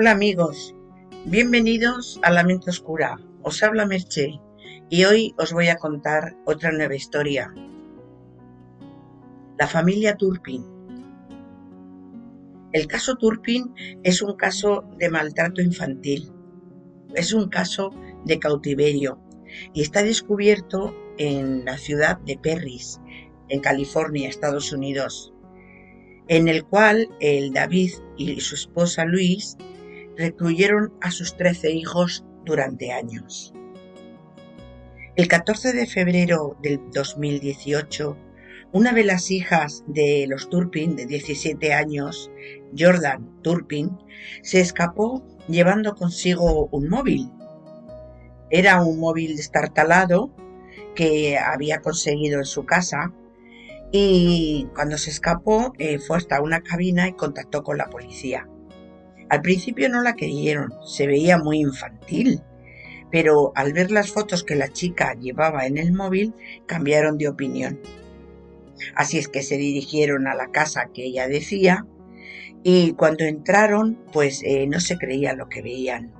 Hola amigos, bienvenidos a La Mente Oscura. Os habla Merche y hoy os voy a contar otra nueva historia. La familia Turpin. El caso Turpin es un caso de maltrato infantil, es un caso de cautiverio y está descubierto en la ciudad de Perris, en California, Estados Unidos, en el cual el David y su esposa Louise recluyeron a sus 13 hijos durante años. El 14 de febrero del 2018, una de las hijas de los Turpin, de 17 años, Jordan Turpin, se escapó llevando consigo un móvil. Era un móvil destartalado que había conseguido en su casa y cuando se escapó fue hasta una cabina y contactó con la policía. Al principio no la creyeron, se veía muy infantil, pero al ver las fotos que la chica llevaba en el móvil, cambiaron de opinión. Así es que se dirigieron a la casa que ella decía y cuando entraron, pues no se creía lo que veían.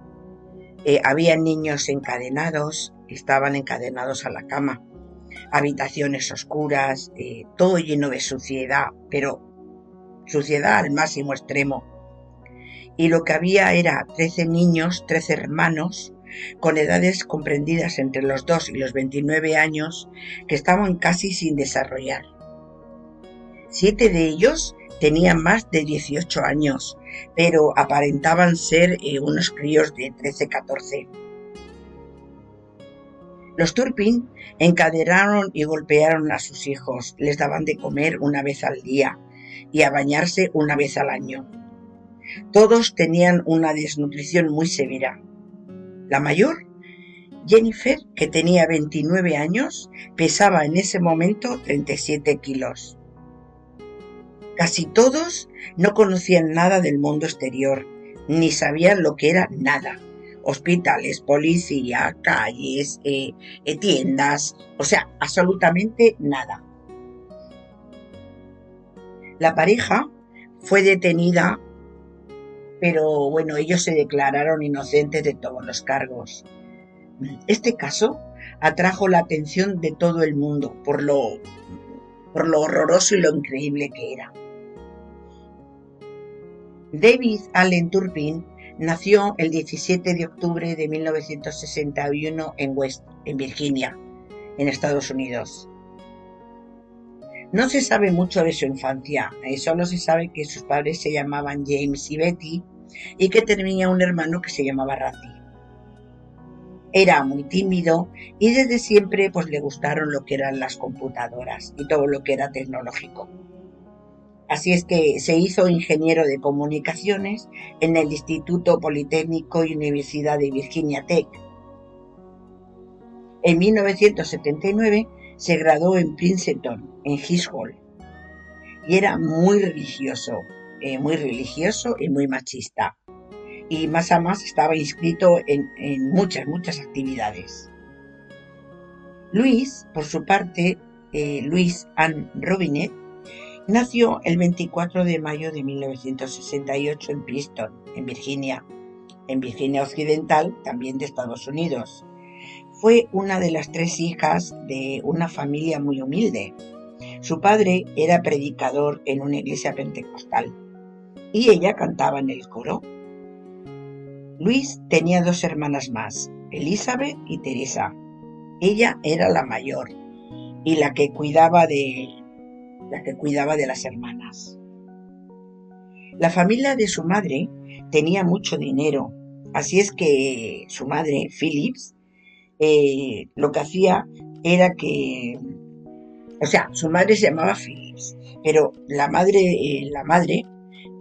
Había niños encadenados, estaban encadenados a la cama, habitaciones oscuras, todo lleno de suciedad, pero suciedad al máximo extremo. Y lo que había era 13 niños, 13 hermanos, con edades comprendidas entre los 2 y los 29 años, que estaban casi sin desarrollar. 7 de ellos tenían más de 18 años, pero aparentaban ser unos críos de 13-14. Los Turpin encadenaron y golpearon a sus hijos, les daban de comer una vez al día y a bañarse una vez al año. Todos tenían una desnutrición muy severa. La mayor, Jennifer, que tenía 29 años, pesaba en ese momento 37 kilos. Casi todos no conocían nada del mundo exterior, ni sabían lo que era nada. Hospitales, policía, calles, tiendas, o sea, absolutamente nada. La pareja fue detenida, pero bueno, ellos se declararon inocentes de todos los cargos. Este caso atrajo la atención de todo el mundo por lo horroroso y lo increíble que era. David Allen Turpin nació el 17 de octubre de 1961 en Virginia, en Estados Unidos. No se sabe mucho de su infancia, solo se sabe que sus padres se llamaban James y Betty y que tenía un hermano que se llamaba Randy. Era muy tímido y desde siempre pues le gustaron lo que eran las computadoras y todo lo que era tecnológico. Así es que se hizo ingeniero de comunicaciones en el Instituto Politécnico y Universidad de Virginia Tech. En 1979 se graduó en Princeton, en High School, y era muy religioso y muy machista. Y más a más estaba inscrito en muchas actividades. Louise, por su parte, Louise Ann Robinette, nació el 24 de mayo de 1968 en Princeton, en Virginia Occidental, también de Estados Unidos. Fue una de las 3 hijas de una familia muy humilde. Su padre era predicador en una iglesia pentecostal y ella cantaba en el coro. Louise tenía 2 hermanas más, Elizabeth y Teresa. Ella era la mayor y la que cuidaba de las hermanas. La familia de su madre tenía mucho dinero, así es que su madre, Phillips, lo que hacía era que, su madre se llamaba Phillips, pero la madre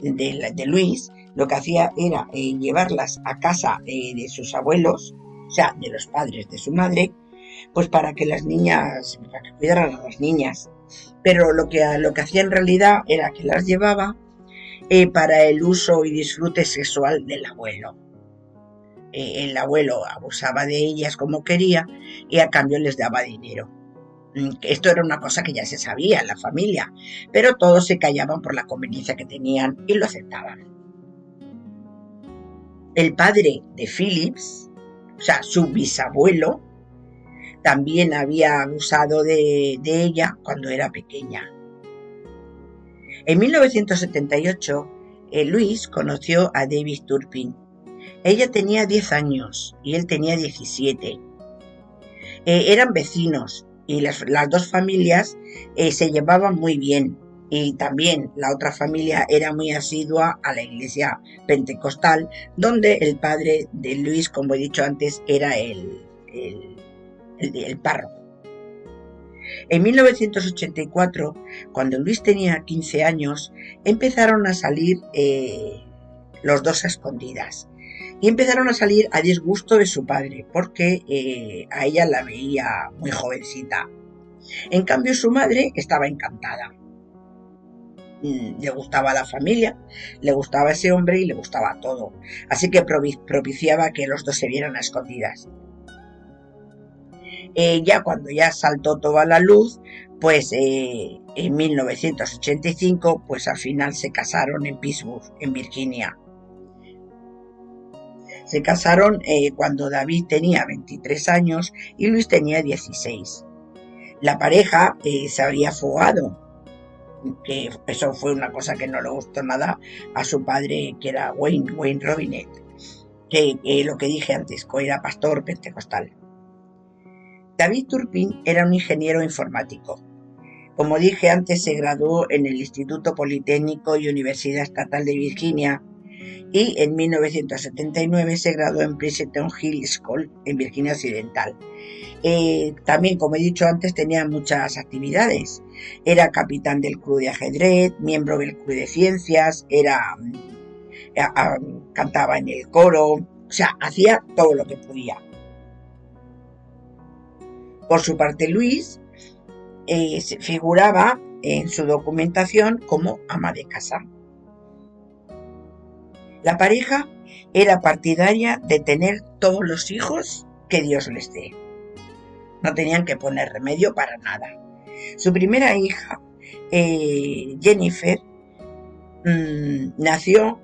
de Louise, lo que hacía era llevarlas a casa de sus abuelos, o sea, de los padres de su madre, pues para que cuidaran a las niñas. Pero lo que hacía en realidad era que las llevaba para el uso y disfrute sexual del abuelo. El abuelo abusaba de ellas como quería y a cambio les daba dinero. Esto era una cosa que ya se sabía en la familia, pero todos se callaban por la conveniencia que tenían y lo aceptaban. El padre de Phillips, o sea, su bisabuelo, también había abusado de ella cuando era pequeña. En 1978, Louise conoció a David Turpin. Ella tenía 10 años y él tenía 17. Eran vecinos y las dos familias se llevaban muy bien. Y también la otra familia era muy asidua a la iglesia pentecostal, donde el padre de Luis, como he dicho antes, era el párroco. En 1984, cuando Luis tenía 15 años, empezaron a salir los dos a escondidas. Y empezaron a salir a disgusto de su padre, porque a ella la veía muy jovencita. En cambio, su madre estaba encantada. Le gustaba la familia, le gustaba ese hombre y le gustaba todo. Así que propiciaba que los dos se vieran a escondidas. Ya cuando ya saltó toda la luz, pues en 1985, pues al final se casaron en Pittsburgh, en Virginia. Se casaron cuando David tenía 23 años y Luis tenía 16. La pareja se había fugado, que eso fue una cosa que no le gustó nada a su padre, que era Wayne Robinet, que lo que dije antes, que era pastor pentecostal. David Turpin era un ingeniero informático. Como dije antes, se graduó en el Instituto Politécnico y Universidad Estatal de Virginia y en 1979 se graduó en Princeton Hill School en Virginia Occidental. También, como he dicho antes, tenía muchas actividades. Era capitán del club de ajedrez, miembro del club de ciencias, cantaba en el coro, o sea, hacía todo lo que podía. Por su parte, Luis se figuraba en su documentación como ama de casa. La pareja era partidaria de tener todos los hijos que Dios les dé. No tenían que poner remedio para nada. Su primera hija, Jennifer, nació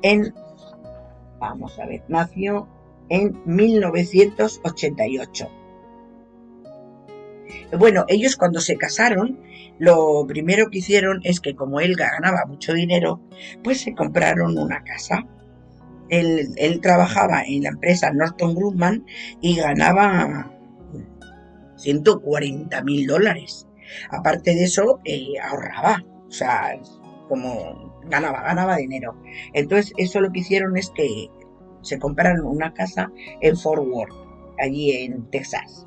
en 1988. Bueno, ellos cuando se casaron, lo primero que hicieron es que como él ganaba mucho dinero, pues se compraron una casa. Él trabajaba en la empresa Northrop Grumman y ganaba $140,000. Aparte de eso, ahorraba, o sea, como ganaba dinero. Entonces, eso lo que hicieron es que se compraron una casa en Fort Worth, allí en Texas.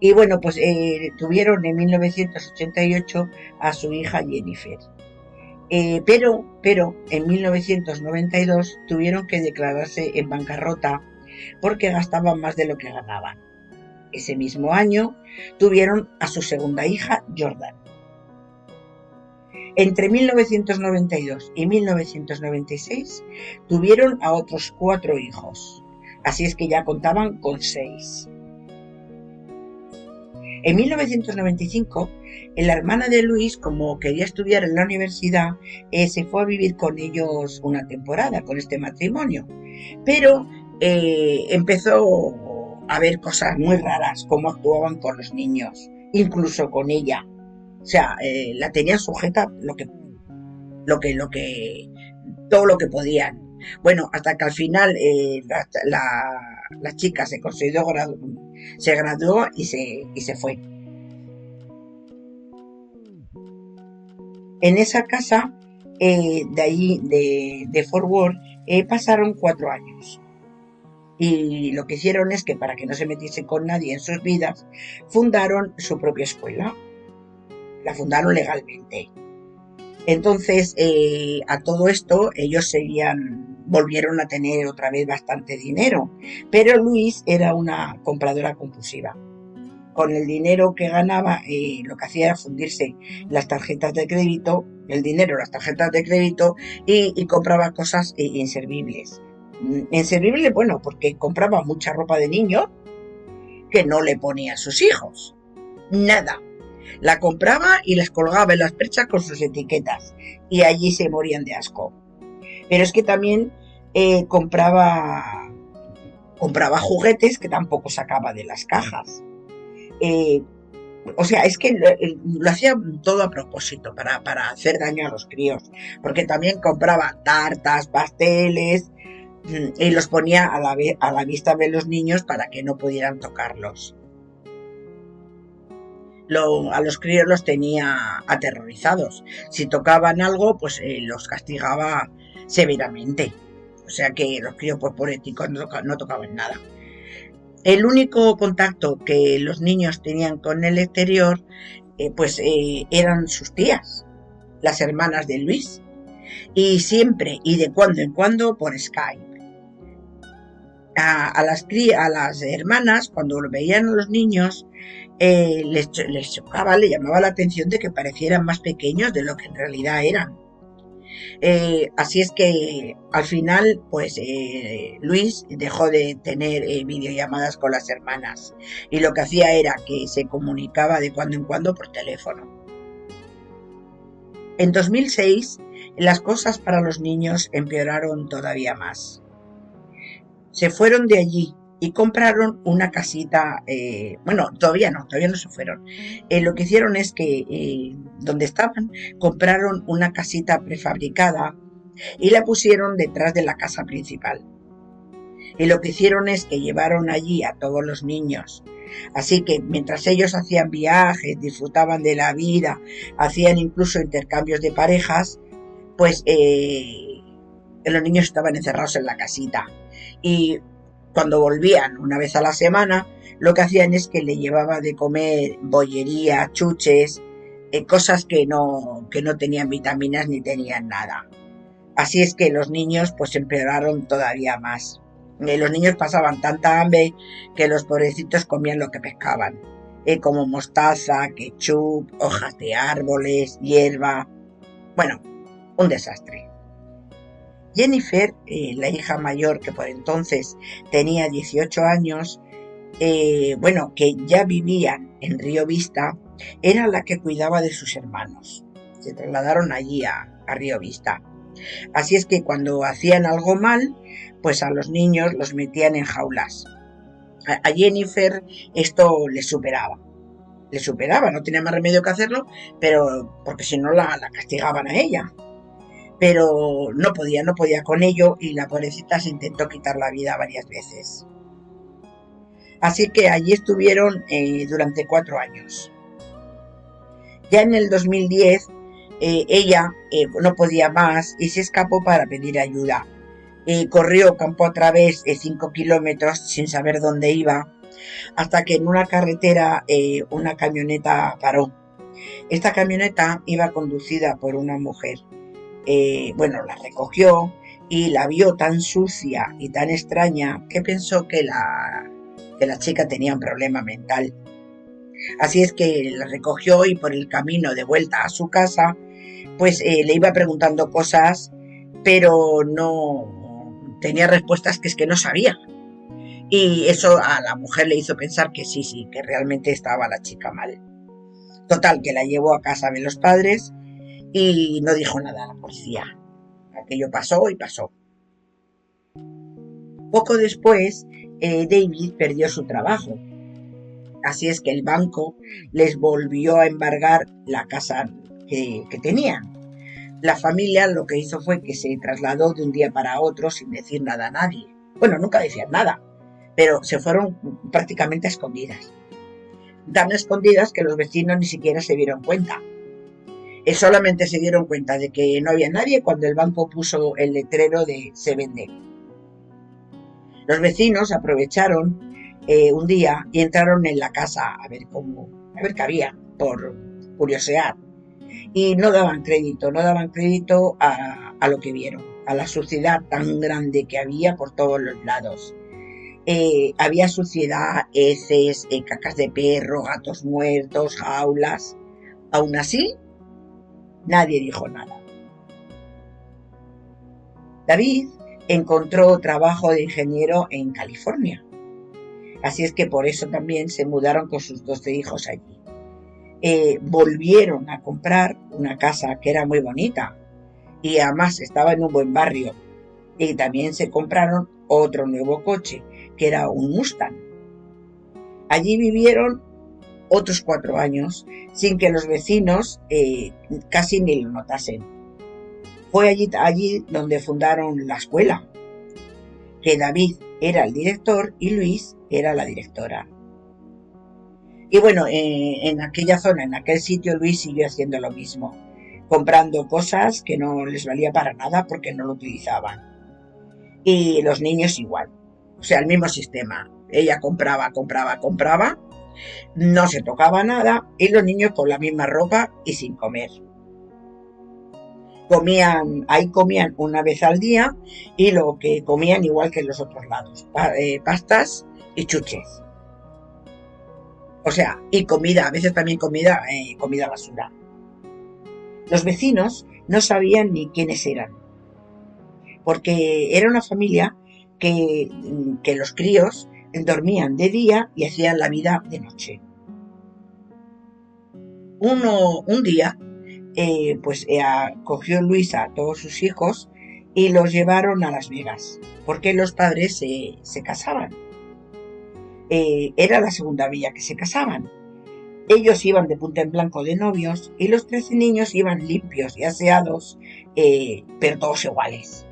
Y bueno, pues tuvieron en 1988 a su hija Jennifer. Pero en 1992 tuvieron que declararse en bancarrota porque gastaban más de lo que ganaban. Ese mismo año tuvieron a su segunda hija, Jordan. Entre 1992 y 1996 tuvieron a otros 4 hijos. Así es que ya contaban con 6. En 1995, la hermana de Luis, como quería estudiar en la universidad, se fue a vivir con ellos una temporada, con este matrimonio. Pero empezó a ver cosas muy raras, cómo actuaban con los niños, incluso con ella. O sea, la tenían sujeta todo lo que podían. Bueno, hasta que al final la chica se graduó y se fue. En esa casa de allí, de Fort Worth, pasaron 4 años. Y lo que hicieron es que, para que no se metiese con nadie en sus vidas, fundaron su propia escuela. La fundaron legalmente. Entonces, a todo esto, ellos volvieron a tener otra vez bastante dinero, pero Luis era una compradora compulsiva. Con el dinero que ganaba, lo que hacía era fundirse las tarjetas de crédito, las tarjetas de crédito, y compraba cosas inservibles. Inservibles, bueno, porque compraba mucha ropa de niño que no le ponía a sus hijos. Nada. La compraba y las colgaba en las perchas con sus etiquetas y allí se morían de asco. Pero es que también compraba juguetes que tampoco sacaba de las cajas. Eh, o sea, es que lo hacía todo a propósito, para hacer daño a los críos, porque también compraba tartas, pasteles, y los ponía a la vista de los niños para que no pudieran tocarlos. A los críos los tenía aterrorizados. Si tocaban algo, pues los castigaba severamente. O sea que los críos, pues pobrecicos, no tocaban nada. El único contacto que los niños tenían con el exterior, eran sus tías, las hermanas de Luis, y siempre y de cuando en cuando por Skype. A las hermanas, cuando veían a los niños, les chocaba, le llamaba la atención de que parecieran más pequeños de lo que en realidad eran. Así es que al final, pues Luis dejó de tener videollamadas con las hermanas, y lo que hacía era que se comunicaba de cuando en cuando por teléfono. En 2006, las cosas para los niños empeoraron todavía más. Se fueron de allí y compraron una casita. Bueno, todavía no se fueron. Lo que hicieron es que donde estaban, compraron una casita prefabricada y la pusieron detrás de la casa principal. Y lo que hicieron es que llevaron allí a todos los niños. Así que mientras ellos hacían viajes, disfrutaban de la vida, hacían incluso intercambios de parejas, pues los niños estaban encerrados en la casita. Y cuando volvían una vez a la semana, lo que hacían es que le llevaba de comer bollería, chuches, cosas que no tenían vitaminas ni tenían nada. Así es que los niños pues empeoraron todavía más. Los niños pasaban tanta hambre que los pobrecitos comían lo que pescaban, como mostaza, ketchup, hojas de árboles, hierba. Bueno, un desastre. Jennifer, la hija mayor, que por entonces tenía 18 años, que ya vivían en Río Vista, era la que cuidaba de sus hermanos. Se trasladaron allí a Río Vista. Así es que cuando hacían algo mal, pues a los niños los metían en jaulas. A Jennifer esto le superaba, no tenía más remedio que hacerlo, pero porque si no la castigaban a ella. Pero no podía con ello, y la pobrecita se intentó quitar la vida varias veces. Así que allí estuvieron durante 4 años. Ya en el 2010, ella no podía más y se escapó para pedir ayuda. Corrió campo a través 5 kilómetros sin saber dónde iba, hasta que en una carretera una camioneta paró. Esta camioneta iba conducida por una mujer. La recogió y la vio tan sucia y tan extraña que pensó que la chica tenía un problema mental. Así es que la recogió, y por el camino de vuelta a su casa, pues le iba preguntando cosas, pero no tenía respuestas que es que no sabía. Y eso a la mujer le hizo pensar que sí, que realmente estaba la chica mal. Total, que la llevó a casa de los padres y no dijo nada a la policía. Aquello pasó y pasó. Poco después, David perdió su trabajo. Así es que el banco les volvió a embargar la casa que tenían. La familia lo que hizo fue que se trasladó de un día para otro sin decir nada a nadie. Bueno, nunca decían nada, pero se fueron prácticamente a escondidas. Tan escondidas que los vecinos ni siquiera se dieron cuenta. Solamente se dieron cuenta de que no había nadie cuando el banco puso el letrero de "se vende". Los vecinos aprovecharon un día y entraron en la casa a ver qué había, por curiosear. Y no daban crédito a lo que vieron, a la suciedad tan grande que había por todos los lados. Había suciedad, heces, cacas de perro, gatos muertos, jaulas. Aún así, nadie dijo nada. David encontró trabajo de ingeniero en California. Así es que por eso también se mudaron con sus 12 hijos allí. Volvieron a comprar una casa que era muy bonita y además estaba en un buen barrio. Y también se compraron otro nuevo coche, que era un Mustang. Allí vivieron otros 4 años sin que los vecinos casi ni lo notasen. Fue allí donde fundaron la escuela, que David era el director y Luis era la directora. Y bueno, en aquella zona, en aquel sitio, Luis siguió haciendo lo mismo, comprando cosas que no les valía para nada porque no lo utilizaban. Y los niños igual, o sea, el mismo sistema. Ella compraba, compraba, compraba, no se tocaba nada y los niños con la misma ropa y sin comer. Ahí comían una vez al día y lo que comían igual que en los otros lados, pastas y chuches. O sea, y comida, a veces también comida basura. Los vecinos no sabían ni quiénes eran, porque era una familia que los críos dormían de día y hacían la vida de noche. Un día, cogió Luisa a todos sus hijos y los llevaron a Las Vegas, porque los padres se casaban. Era la segunda vez que se casaban. Ellos iban de punta en blanco de novios y los 13 niños iban limpios y aseados, pero todos iguales.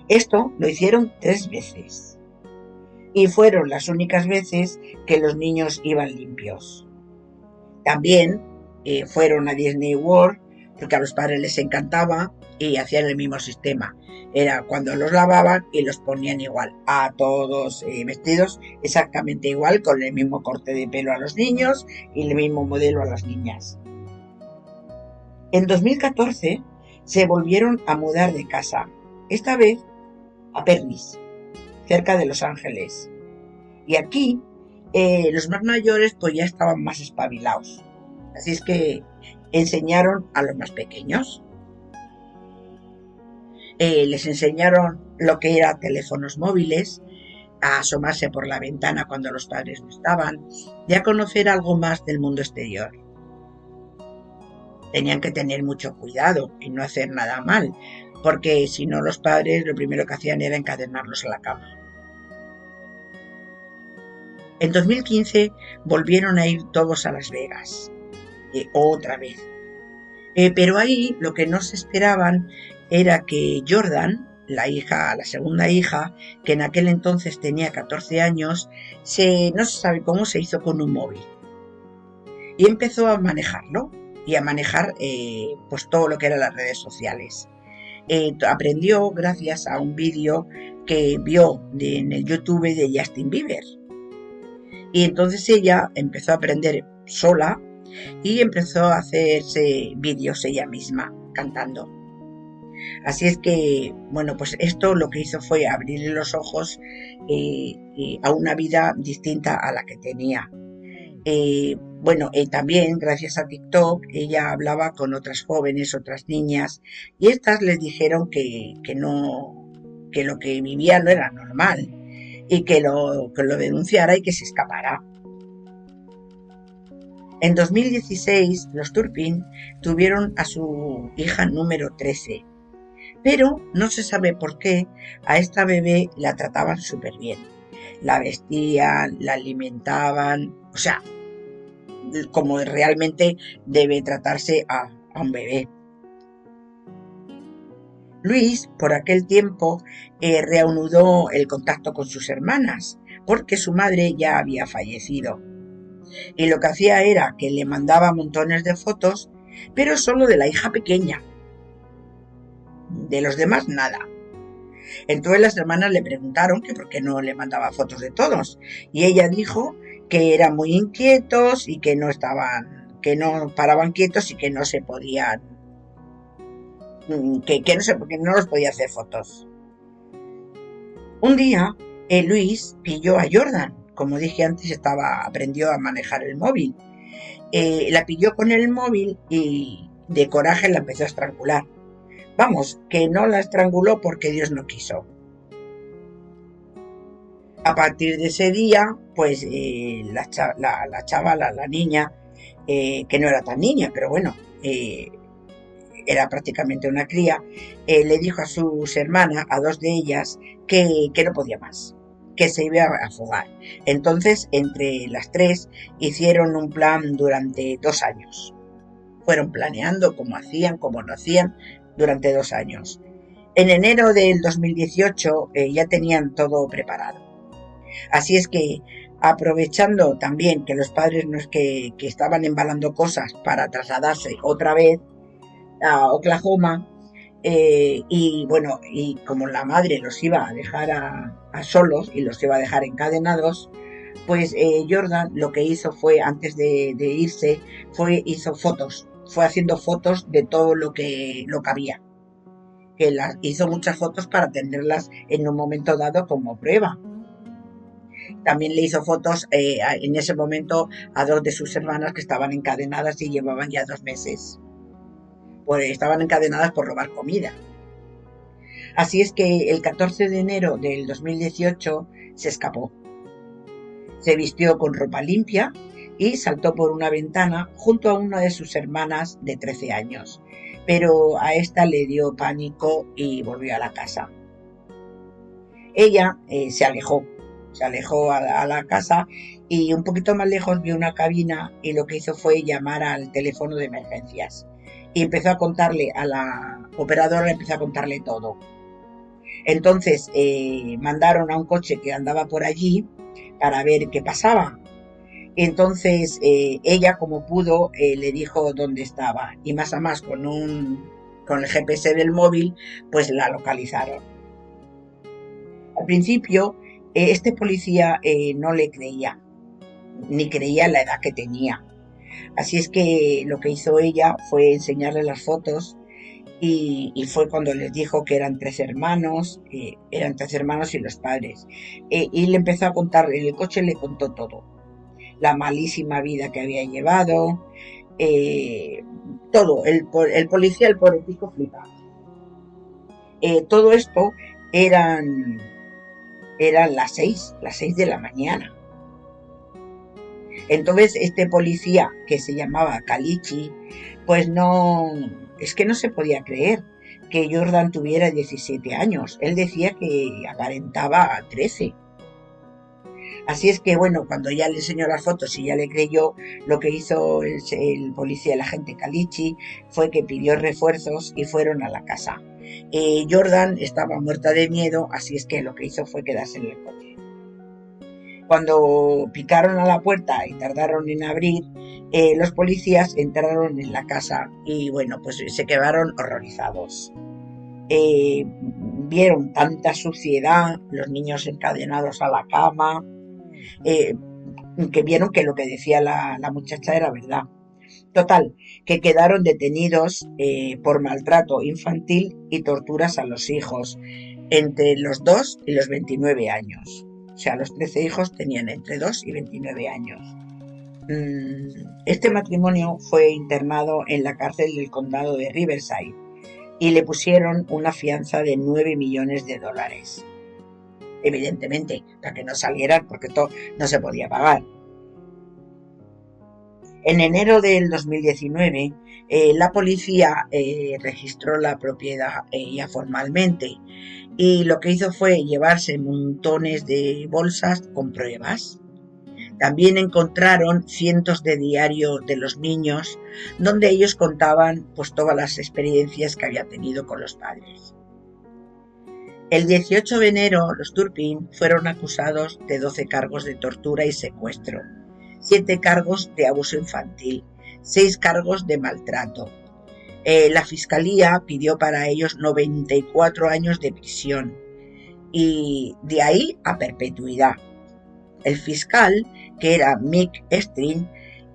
Esto lo hicieron 3 veces y fueron las únicas veces que los niños iban limpios. También fueron a Disney World porque a los padres les encantaba y hacían el mismo sistema. Era cuando los lavaban y los ponían igual, a todos vestidos exactamente igual, con el mismo corte de pelo a los niños y el mismo modelo a las niñas. En 2014 se volvieron a mudar de casa, esta vez a Perris, cerca de Los Ángeles. Y aquí los más mayores pues ya estaban más espabilados. Así es que enseñaron a los más pequeños. Les enseñaron lo que eran teléfonos móviles, a asomarse por la ventana cuando los padres no estaban y a conocer algo más del mundo exterior. Tenían que tener mucho cuidado y no hacer nada mal, porque si no los padres lo primero que hacían era encadenarlos a la cama. En 2015 volvieron a ir todos a Las Vegas, otra vez. Pero ahí lo que no se esperaban era que Jordan, la segunda hija, que en aquel entonces tenía 14 años, no se sabe cómo se hizo con un móvil. Y empezó a manejarlo y a manejar pues todo lo que eran las redes sociales. Aprendió gracias a un vídeo que vio en el YouTube de Justin Bieber. Y entonces ella empezó a aprender sola y empezó a hacerse vídeos ella misma cantando. Así es que, bueno, pues esto lo que hizo fue abrirle los ojos a una vida distinta a la que tenía. También gracias a TikTok ella hablaba con otras jóvenes, otras niñas, y estas les dijeron que lo que vivía no era normal y que lo denunciara y que se escapara. En 2016 los Turpin tuvieron a su hija número 13, pero no se sabe por qué a esta bebé la trataban súper bien. La vestían, la alimentaban, o sea, como realmente debe tratarse a un bebé. Luis, por aquel tiempo, reanudó el contacto con sus hermanas, porque su madre ya había fallecido. Y lo que hacía era que le mandaba montones de fotos, pero solo de la hija pequeña. De los demás, nada. Entonces las hermanas le preguntaron que por qué no le mandaba fotos de todos. Y ella dijo que eran muy inquietos y que no paraban quietos y que no se podían, que no los podía hacer fotos. Un día, Luis pilló a Jordan. Como dije antes, aprendió a manejar el móvil. La pilló con el móvil y de coraje la empezó a estrangular. Vamos, que no la estranguló porque Dios no quiso. A partir de ese día, pues la chavala, la niña, que no era tan niña, pero bueno, era prácticamente una cría, le dijo a sus hermanas, a dos de ellas, que no podía más, que se iba a fugar. Entonces, entre las tres, hicieron un plan durante 2 años. Fueron planeando cómo hacían, cómo no hacían, durante 2 años. En enero del 2018 ya tenían todo preparado. Así es que, aprovechando también que los padres no es que estaban embalando cosas para trasladarse otra vez a Oklahoma, y bueno, y como la madre los iba a dejar a solos y los iba a dejar encadenados, pues Jordan lo que hizo fue, antes de irse, hizo fotos, fue haciendo fotos de todo lo que había, que hizo muchas fotos para tenerlas en un momento dado como prueba. También le hizo fotos en ese momento a dos de sus hermanas que estaban encadenadas y llevaban ya 2 meses. Pues estaban encadenadas por robar comida. Así es que el 14 de enero del 2018 se escapó. Se vistió con ropa limpia y saltó por una ventana junto a una de sus hermanas de 13 años. Pero a esta le dio pánico y volvió a la casa. Ella se alejó a la casa y un poquito más lejos vio una cabina y lo que hizo fue llamar al teléfono de emergencias. Y empezó a contarle a la operadora, empezó a contarle todo. Entonces mandaron a un coche que andaba por allí para ver qué pasaba. Entonces ella, como pudo, le dijo dónde estaba y más a más con el GPS del móvil, pues la localizaron. Al principio este policía no le creía, ni creía la edad que tenía. Así es que lo que hizo ella fue enseñarle las fotos y fue cuando les dijo que eran 3 hermanos, y los padres. Y le empezó a contar, en el coche le contó todo, la malísima vida que había llevado, todo. El policía, el pobrecito, flipaba. Todo esto eran las 6 de la mañana. Entonces este policía, que se llamaba Kalichi, pues es que no se podía creer que Jordan tuviera 17 años. Él decía que aparentaba 13. Así es que, bueno, cuando ya le enseñó las fotos y ya le creyó, lo que hizo el policía, el agente Kalichi, fue que pidió refuerzos y fueron a la casa. Jordan estaba muerta de miedo, así es que lo que hizo fue quedarse en el coche. Cuando picaron a la puerta y tardaron en abrir, los policías entraron en la casa y bueno, pues se quedaron horrorizados. Vieron tanta suciedad, los niños encadenados a la cama, que vieron que lo que decía la muchacha era verdad. Total, que quedaron detenidos por maltrato infantil y torturas a los hijos entre los 2 y los 29 años. O sea, los 13 hijos tenían entre 2 y 29 años. Este matrimonio fue internado en la cárcel del condado de Riverside y le pusieron una fianza de $9 millones. Evidentemente, para que no salieran, porque todo no se podía pagar. En enero del 2019, la policía registró la propiedad ya formalmente y lo que hizo fue llevarse montones de bolsas con pruebas. También encontraron cientos de diarios de los niños donde ellos contaban pues todas las experiencias que había tenido con los padres. El 18 de enero, los Turpin fueron acusados de 12 cargos de tortura y secuestro, 7 cargos de abuso infantil, 6 cargos de maltrato. La fiscalía pidió para ellos 94 años de prisión y de ahí a perpetuidad. El fiscal, que era Mick String,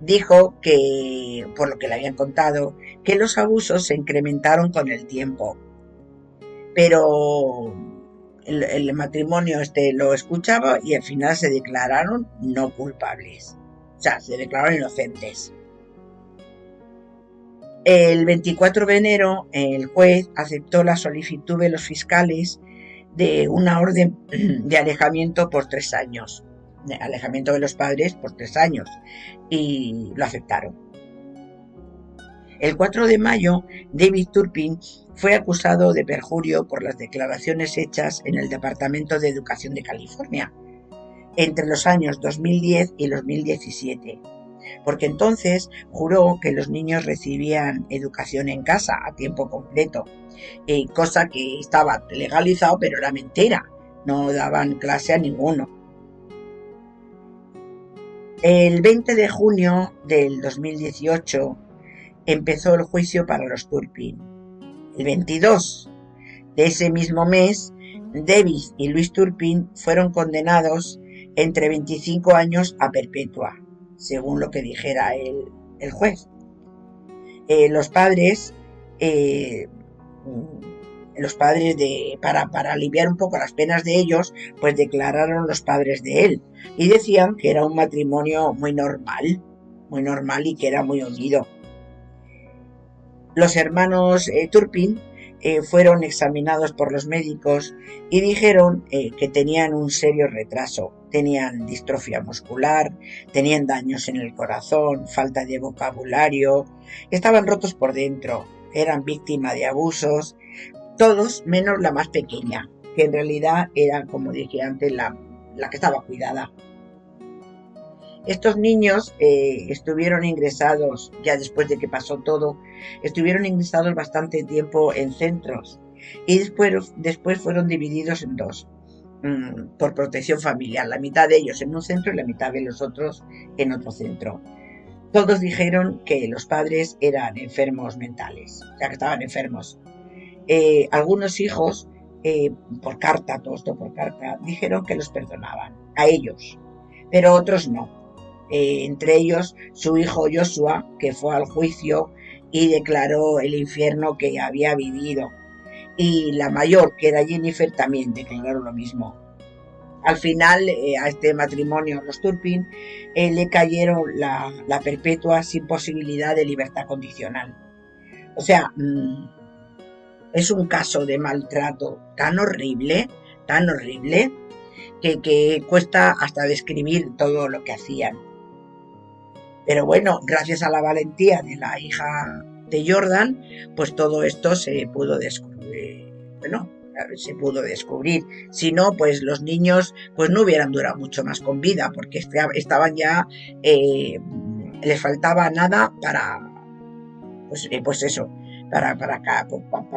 dijo que, por lo que le habían contado, que los abusos se incrementaron con el tiempo. Pero el matrimonio lo escuchaba y al final se declararon no culpables. O sea, se declararon inocentes. El 24 de enero, el juez aceptó la solicitud de los fiscales de una orden de alejamiento por 3 años. De alejamiento de los padres por 3 años. Y lo aceptaron. El 4 de mayo, David Turpin fue acusado de perjurio por las declaraciones hechas en el Departamento de Educación de California entre los años 2010 y 2017, porque entonces juró que los niños recibían educación en casa a tiempo completo, cosa que estaba legalizado, pero era mentira, no daban clase a ninguno. El 20 de junio del 2018 empezó el juicio para los Turpin. El 22 de ese mismo mes, David y Louis Turpin fueron condenados entre 25 años a perpetua, según lo que dijera el juez. Los padres para aliviar un poco las penas de ellos, pues declararon los padres de él y decían que era un matrimonio muy normal y que era muy unido. Los hermanos Turpin fueron examinados por los médicos y dijeron que tenían un serio retraso. Tenían distrofia muscular, tenían daños en el corazón, falta de vocabulario, estaban rotos por dentro, eran víctimas de abusos, todos menos la más pequeña, que en realidad era, como dije antes, la que estaba cuidada. Estos niños estuvieron ingresados, ya después de que pasó todo, estuvieron ingresados bastante tiempo en centros y después fueron divididos en dos, por protección familiar, la mitad de ellos en un centro y la mitad de los otros en otro centro. Todos dijeron que los padres eran enfermos mentales, o sea que estaban enfermos. Algunos hijos, por carta, todo esto por carta, dijeron que los perdonaban, a ellos, pero otros no. Entre ellos su hijo Joshua, que fue al juicio y declaró el infierno que había vivido, y la mayor, que era Jennifer, también declaró lo mismo. Al final, a este matrimonio, los Turpin, le cayeron la perpetua sin posibilidad de libertad condicional. O sea, es un caso de maltrato tan horrible, que cuesta hasta describir todo lo que hacían. Pero bueno, gracias a la valentía de la hija de Jordan, pues todo esto se pudo descubrir. Si no, pues los niños pues no hubieran durado mucho más con vida, porque estaban ya, les faltaba nada para, pues eso, para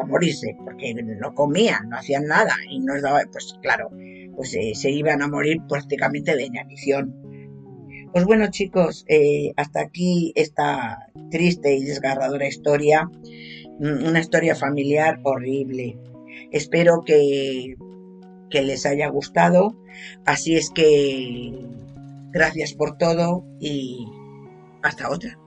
morirse, porque no comían, no hacían nada y nos daba, pues claro, pues se iban a morir prácticamente de inanición. Pues bueno, chicos, hasta aquí esta triste y desgarradora historia, una historia familiar horrible. Espero que les haya gustado. Así es que gracias por todo y hasta otra.